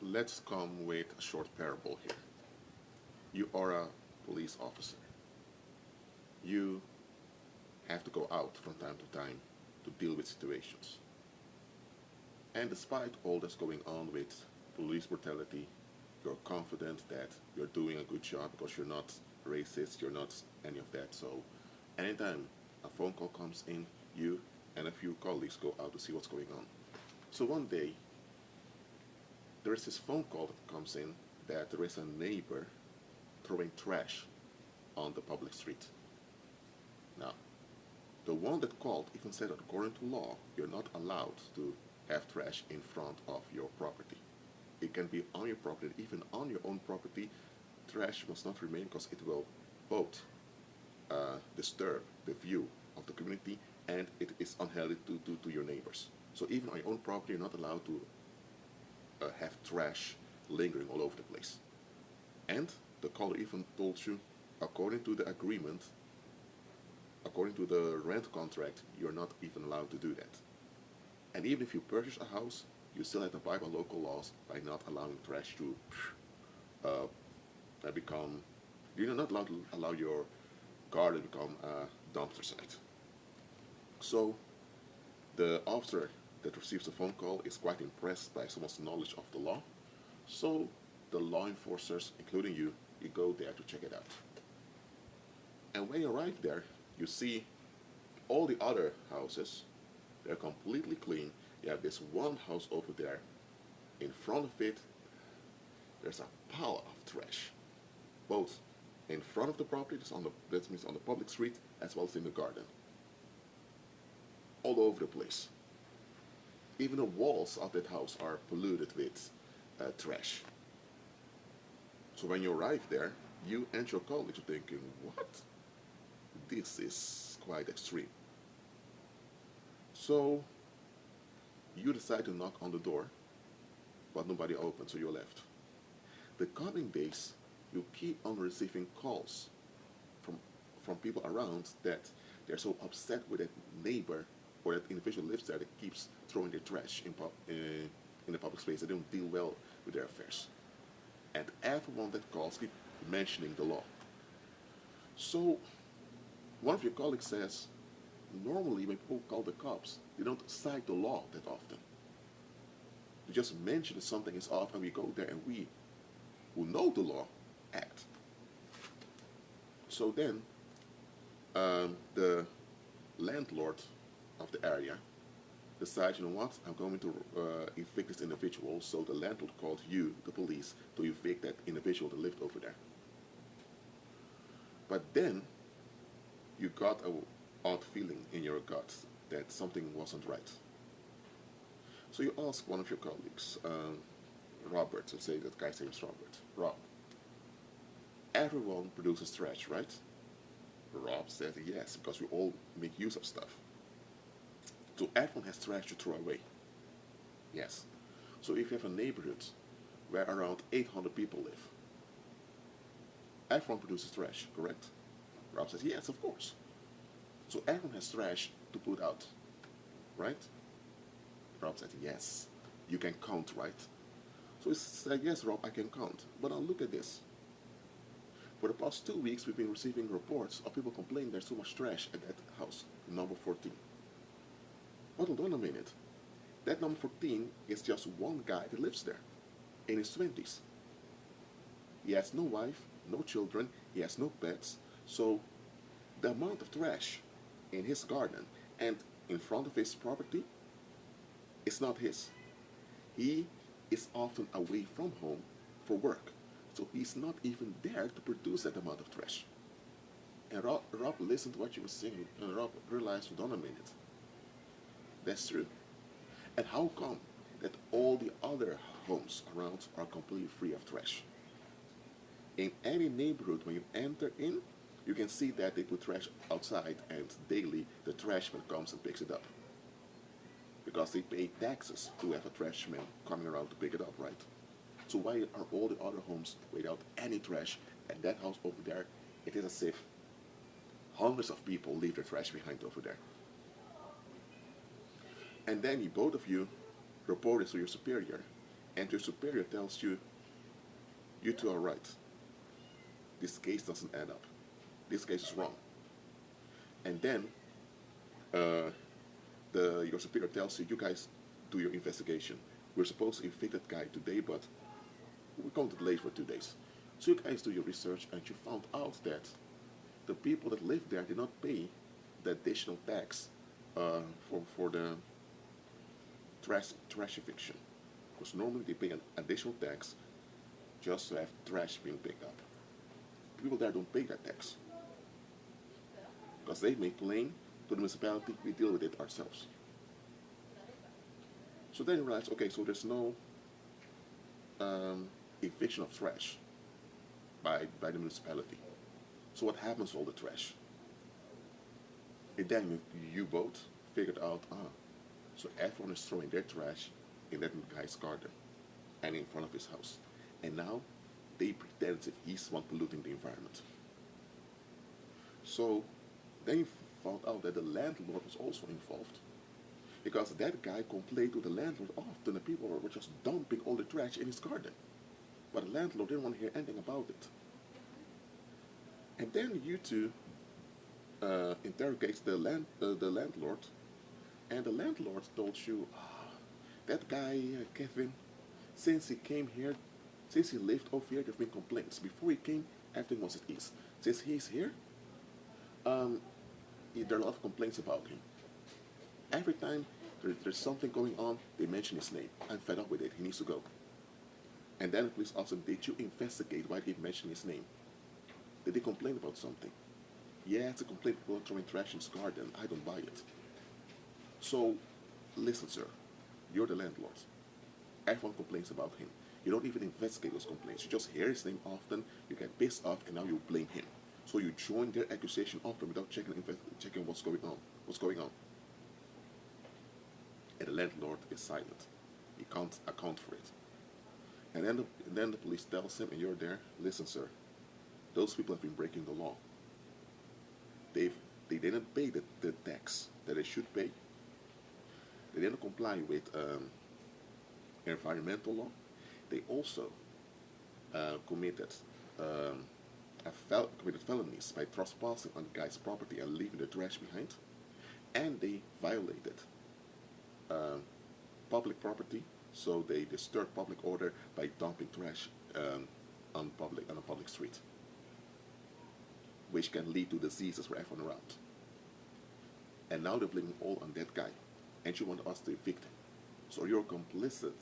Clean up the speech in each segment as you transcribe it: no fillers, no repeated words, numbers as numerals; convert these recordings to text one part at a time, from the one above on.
let's come with a short parable here. You are a police officer. You have to go out from time to time to deal with situations. And despite all that's going on with police brutality, you're confident that you're doing a good job because you're not racist, you're not any of that. So anytime a phone call comes in, you and a few colleagues go out to see what's going on. So one day, there is this phone call that comes in that there is a neighbor throwing trash on the public street. Now, the one that called even said that according to law, you're not allowed to have trash in front of your property. It can be on your property, even on your own property. Trash must not remain because it will both disturb the view of the community and it is unhealthy to your neighbors. So even on your own property, you're not allowed to have trash lingering all over the place. And the caller even told you, according to the agreement, according to the rent contract, you're not even allowed to do that. And even if you purchase a house, you still have to abide by local laws by not allowing trash to become, you're not allowed to allow your garden to become a dumpster site. So the officer that receives the phone call is quite impressed by someone's knowledge of the law. So the law enforcers, including you go there to check it out. And when you arrive there, you see all the other houses, they're completely clean. You have this one house over there. In front of it, there's a pile of trash, both in front of the property, that means on the public street, as well as in the garden. All over the place. Even the walls of that house are polluted with trash. So when you arrive there, you and your colleagues are thinking, what? This is quite extreme. So you decide to knock on the door, but nobody opened, so you're left. The coming days, you keep on receiving calls from people around that they're so upset with that neighbor or that individual lives there that keeps throwing their trash in the public space. They don't deal well with their affairs. And everyone that calls keep mentioning the law. So one of your colleagues says, normally when people call the cops, they don't cite the law that often. They just mention that something is off and we go there and we, who know the law, act. So then the landlord of the area decides, you know what, I'm going to evict this individual. So the landlord called you, the police, to evict that individual that lived over there. But then you got an odd feeling in your gut that something wasn't right. So you ask one of your colleagues, Robert, let's say that guy's name is Robert. Rob, everyone produces trash, right? Rob said yes, because we all make use of stuff. So everyone has trash to throw away. Yes. So if you have a neighborhood where around 800 people live, everyone produces trash, correct? Rob says yes, of course. So everyone has trash to put out, right? Rob said yes. You can count, right? So he said, yes, Rob, I can count. But now look at this. For the past 2 weeks, we've been receiving reports of people complaining there's too much trash at that house, number 14. But hold on a minute. That number 14 is just one guy that lives there, in his 20s. He has no wife, no children, he has no pets. So the amount of trash in his garden and in front of his property is not his. He is often away from home for work. So he's not even there to produce that amount of trash. And Rob listened to what you were saying, and Rob realized, hold on a minute. That's true. And how come that all the other homes around are completely free of trash? In any neighborhood, when you enter in, you can see that they put trash outside, and daily the trashman comes and picks it up. Because they pay taxes to have a trashman coming around to pick it up, right? So why are all the other homes without any trash, and that house over there, it is as if hundreds of people leave their trash behind over there? And then both of you report it to your superior, and your superior tells you, you two are right. This case doesn't add up. This case is wrong. And then uh, your superior tells you, you guys do your investigation. We're supposed to evict that guy today, but we're going to delay for 2 days. So you guys do your research, and you found out that the people that live there did not pay the additional tax for the trash eviction. Because normally they pay an additional tax just to have trash being picked up. People there don't pay that tax. Because they may claim to the municipality, we deal with it ourselves. So then you realize, okay, so there's no eviction of trash by the municipality. So what happens to all the trash? And then you both figured out, so everyone is throwing their trash in that guy's garden and in front of his house. And now they pretend as if he's the one polluting the environment. So then you found out that the landlord was also involved. Because that guy complained to the landlord often that people were just dumping all the trash in his garden. But the landlord didn't want to hear anything about it. And then you two interrogate the landlord, and the landlord told you, that guy, Kevin, since he came here, since he lived over here, there have been complaints. Before he came, everything was at ease. Since he's here, there are a lot of complaints about him. Every time there's something going on, they mention his name. I'm fed up with it. He needs to go. And then the police asked him, did you investigate why they mentioned his name? Did they complain about something? Yeah, it's a complaint people are throwing trash in his garden. I don't buy it. So, listen, sir. You're the landlord. Everyone complains about him. You don't even investigate those complaints. You just hear his name often, you get pissed off, and now you blame him. So you join their accusation often without checking what's going on. And the landlord is silent. He can't account for it. And then the police tells him, and you're there, listen, sir, those people have been breaking the law. They didn't pay the tax that they should pay. They didn't comply with environmental law. They also committed felonies by trespassing on the guy's property and leaving the trash behind. And they violated public property, so they disturbed public order by dumping trash on a public street, which can lead to diseases for everyone around. And now they're blaming all on that guy, and you want us to evict him. So you're complicit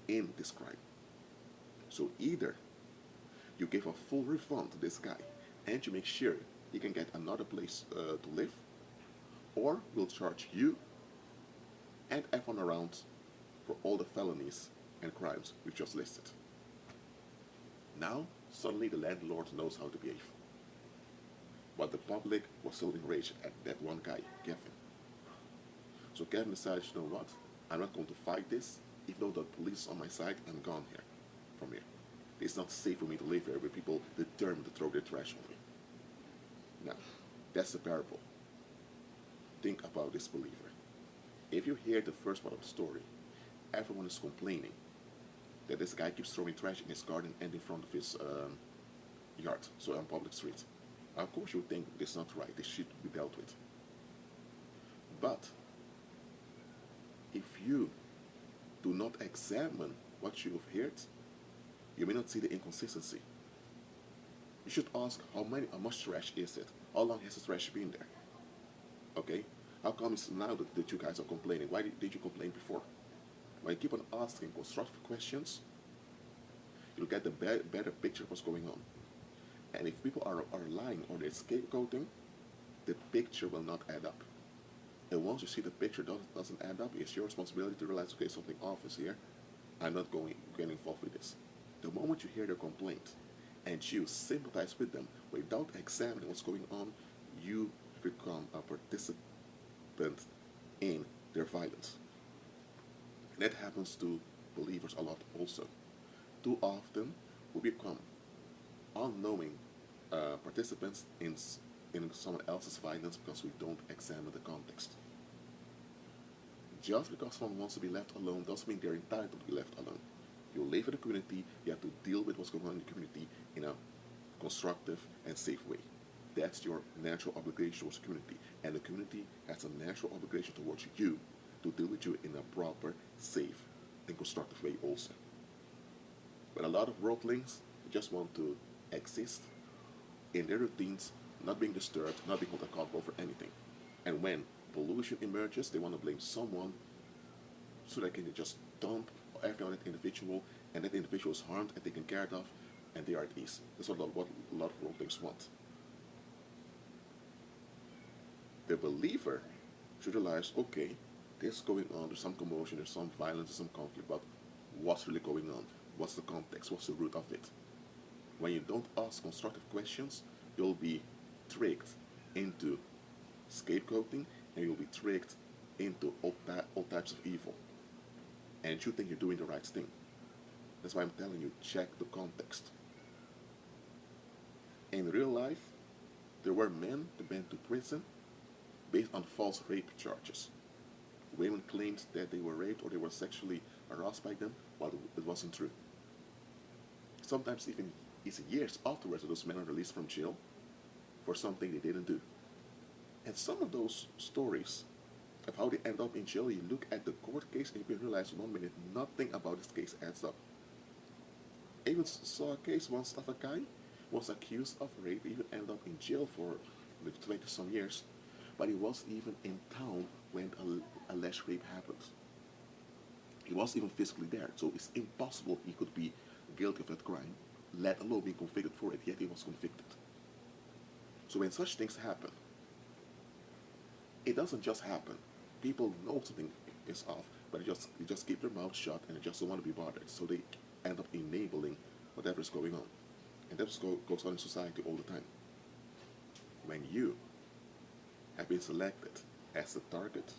in this crime. So either you give a full refund to this guy, and you make sure he can get another place to live, or we'll charge you and everyone around for all the felonies and crimes we've just listed. Now, suddenly the landlord knows how to behave. But the public was still enraged at that one guy, Kevin. So Kevin decided, you know what? I'm not going to fight this. Even though the police is on my side, I'm gone from here. It's not safe for me to live here with people determined to throw their trash on me. Now, that's the parable. Think about this believer. If you hear the first part of the story, everyone is complaining that this guy keeps throwing trash in his garden and in front of his yard, so on public street. Of course you think this is not right, this should be dealt with. But if you do not examine what you have heard, you may not see the inconsistency. You should ask how much trash is it? How long has the trash been there? Okay? How come it's now that you guys are complaining? Why did you complain before? When you keep on asking constructive questions, you'll get the better picture of what's going on. And if people are lying or they're scapegoating, the picture will not add up. And once you see the picture doesn't add up, it's your responsibility to realize, okay, something off is here. I'm not getting involved with this. The moment you hear their complaint and you sympathize with them without examining what's going on, you become a participant in their violence. And that happens to believers a lot also. Too often we become unknowing participants in someone else's violence because we don't examine the context. Just because someone wants to be left alone doesn't mean they're entitled to be left alone. You live in a community, you have to deal with what's going on in the community in a constructive and safe way. That's your natural obligation towards the community. And the community has a natural obligation towards you to deal with you in a proper, safe, and constructive way also. But a lot of worldlings just want to exist in their routines, not being disturbed, not being held accountable for anything. And when pollution emerges, they want to blame someone so they can just dump everything on that individual, and that individual is harmed and taken care of, and they are at ease. That's what a lot of worldlings want. The believer should realize, okay, there's going on, there's some commotion, there's some violence, there's some conflict, but what's really going on? What's the context? What's the root of it? When you don't ask constructive questions, you'll be tricked into scapegoating, and you'll be tricked into all types of evil. And you think you're doing the right thing. That's why I'm telling you, check the context. In real life, there were men that went to prison based on false rape charges. Women claimed that they were raped or they were sexually harassed by them, while it wasn't true. Sometimes even it's years afterwards that those men are released from jail for something they didn't do. And some of those stories of how they end up in jail, you look at the court case and you realize 1 minute nothing about this case adds up. I even saw a case once of a guy was accused of rape, even ended up in jail for 20 some years, but he wasn't even in town when alleged rape happened. He wasn't even physically there, so it's impossible he could be guilty of that crime, let alone being convicted for it, yet he was convicted. So when such things happen, it doesn't just happen. People know something is off, but they just keep their mouth shut and they just don't want to be bothered, so they end up enabling whatever is going on. And that goes on in society all the time. When you have been selected as the target,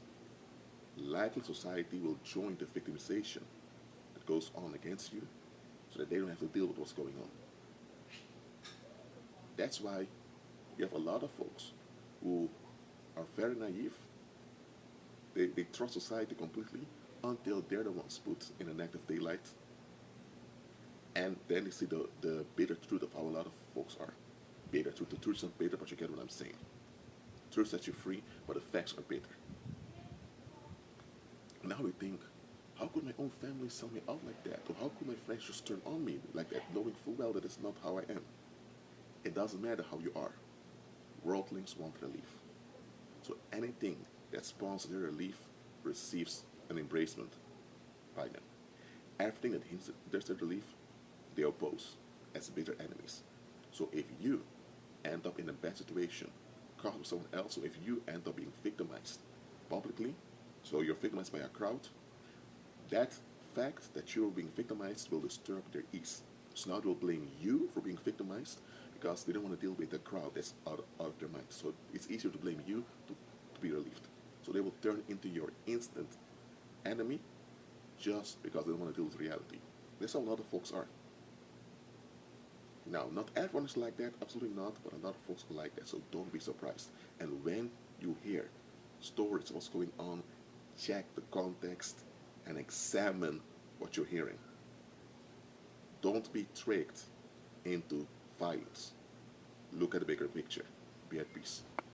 likely society will join the victimization that goes on against you so that they don't have to deal with what's going on. That's why you have a lot of folks who are very naive. They trust society completely until they're the ones put in a negative daylight. And then they see the bitter truth of how a lot of folks are. Bitter truth. The truth is not bitter, but you get what I'm saying. Truth sets you free, but the facts are bitter. Now we think, how could my own family sell me out like that? Or how could my friends just turn on me like that, knowing full well that it's not how I am? It doesn't matter how you are. Worldlings want relief. So anything that spawns their relief receives an embracement by them. Everything that hinders their relief, they oppose as bitter enemies. So if you end up in a bad situation caused by someone else, or if you end up being victimized publicly, so you're victimized by a crowd, that fact that you're being victimized will disturb their ease. So now they'll blame you for being victimized because they don't want to deal with the crowd that's out of their mind. So it's easier to blame you to be relieved. So they will turn into your instant enemy just because they don't want to deal with reality. That's how a lot of folks are. Now, not everyone is like that, absolutely not, but a lot of folks are like that, so don't be surprised. And when you hear stories of what's going on, check the context and examine what you're hearing. Don't be tricked into violence. Look at the bigger picture. Be at peace.